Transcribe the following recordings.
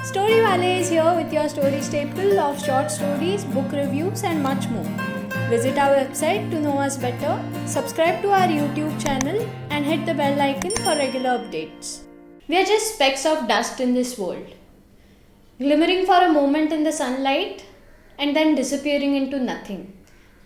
Story Wale is here with your story staple of short stories, book reviews, and much more. Visit our website to know us better, subscribe to our YouTube channel, and hit the bell icon for regular updates. We are just specks of dust in this world, glimmering for a moment in the sunlight and then disappearing into nothing.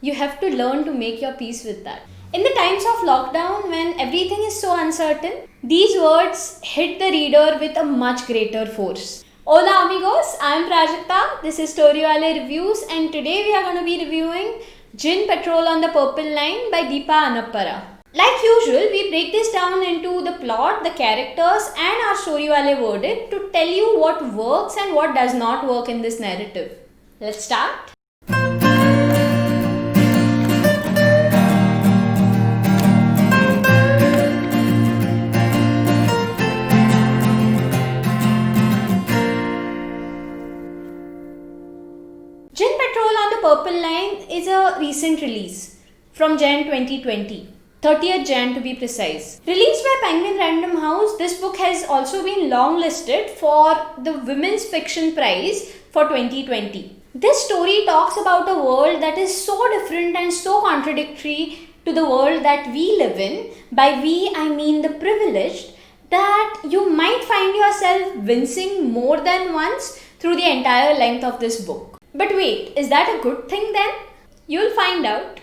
You have to learn to make your peace with that. In the times of lockdown, when everything is so uncertain, these words hit the reader with a much greater force. Hola amigos, I am Prajakta. This is Story Wale Reviews, and today we are going to be reviewing Gin Patrol on the Purple Line by Deepa Anappara. Like usual, we break this down into the plot, the characters, and our Story Wale verdict to tell you what works and what does not work in this narrative. Let's start. Gin Patrol on the Purple Line is a recent release from Jan 2020, 30th Jan to be precise. Released by Penguin Random House, this book has also been longlisted for the Women's Fiction Prize for 2020. This story talks about a world that is so different and so contradictory to the world that we live in. By we, I mean the privileged, that you might find yourself wincing more than once through the entire length of this book. But wait, is that a good thing then? You'll find out.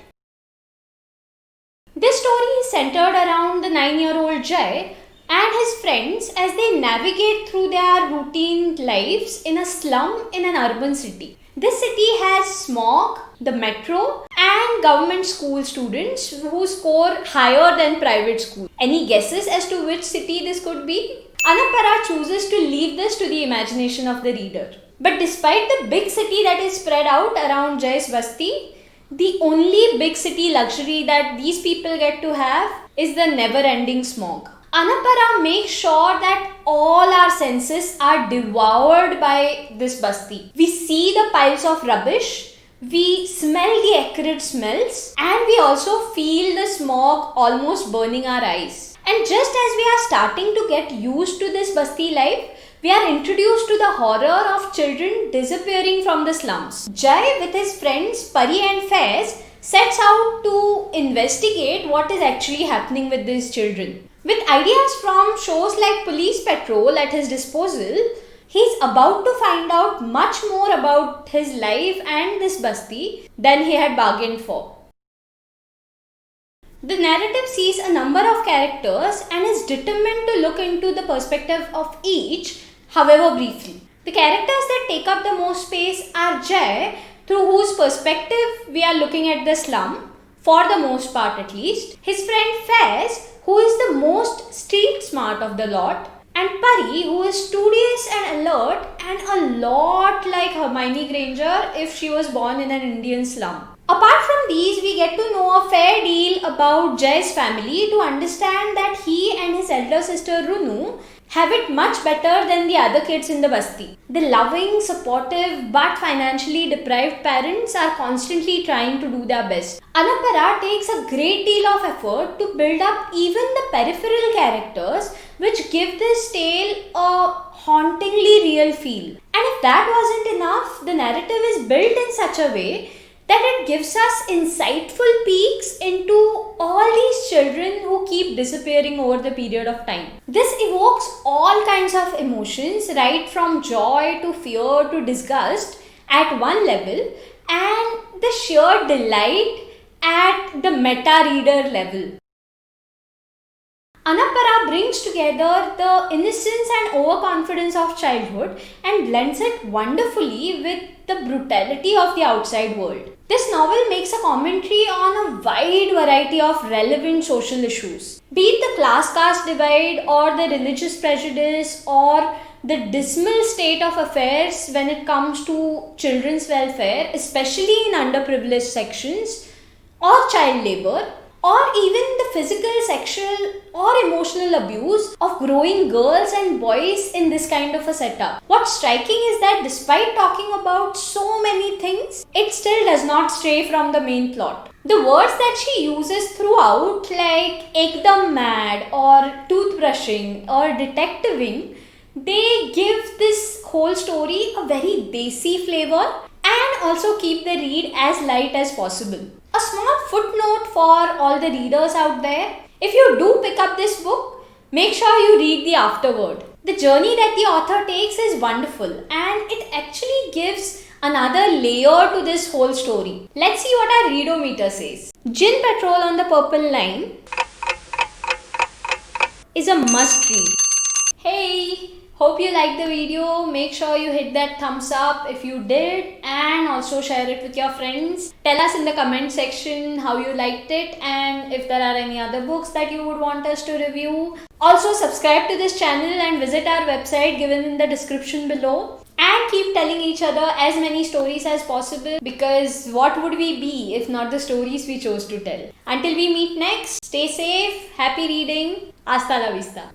This story is centered around the 9-year-old Jai and his friends as they navigate through their routine lives in a slum in an urban city. This city has smog, the metro, and government school students who score higher than private school. Any guesses as to which city this could be? Anappara chooses to leave this to the imagination of the reader. But despite the big city that is spread out around Jai's Basti, the only big city luxury that these people get to have is the never-ending smog. Anappara makes sure that all our senses are devoured by this Basti. We see the piles of rubbish, we smell the acrid smells, and we also feel the smog almost burning our eyes. And just as we are starting to get used to this Basti life, we are introduced to the horror of children disappearing from the slums. Jai, with his friends Pari and Faiz, sets out to investigate what is actually happening with these children. With ideas from shows like Police Patrol at his disposal, he's about to find out much more about his life and this Basti than he had bargained for. The narrative sees a number of characters and is determined to look into the perspective of each, however briefly. The characters that take up the most space are Jai, through whose perspective we are looking at the slum, for the most part at least, his friend Faiz, who is the most street smart of the lot, and Pari, who is studious and alert and a lot like Hermione Granger if she was born in an Indian slum. Apart from these, we get to know a fair deal about Jai's family to understand that he and his elder sister Runu have it much better than the other kids in the Basti. The loving, supportive but financially deprived parents are constantly trying to do their best. Anappara takes a great deal of effort to build up even the peripheral characters, which give this tale a hauntingly real feel. And if that wasn't enough, the narrative is built in such a way that it gives us insightful peeks into all these children who keep disappearing over the period of time. This evokes all kinds of emotions, right from joy to fear to disgust at one level, and the sheer delight at the meta-reader level. Anappara brings together the innocence and overconfidence of childhood and blends it wonderfully with the brutality of the outside world. This novel makes a commentary on a wide variety of relevant social issues, be it the class-caste divide or the religious prejudice or the dismal state of affairs when it comes to children's welfare, especially in underprivileged sections, or child labor, or even the physical, sexual or emotional abuse of growing girls and boys in this kind of a setup. What's striking is that despite talking about so many things, it still does not stray from the main plot. The words that she uses throughout, like ekdam mad or toothbrushing or detectiving, They give this whole story a very desi flavor and also keep the read as light as possible. A small footnote for all the readers out there: if you do pick up this book, make sure you read the afterword. The journey that the author takes is wonderful and it actually gives another layer to this whole story. Let's see what our readometer says. Gin Patrol on the Purple Line is a must read. Hey, hope you liked the video. Make sure you hit that thumbs up if you did and also share it with your friends. Tell us in the comment section how you liked it and if there are any other books that you would want us to review. Also subscribe to this channel and visit our website given in the description below. And keep telling each other as many stories as possible, because what would we be if not the stories we chose to tell? Until we meet next, stay safe, happy reading, hasta la vista.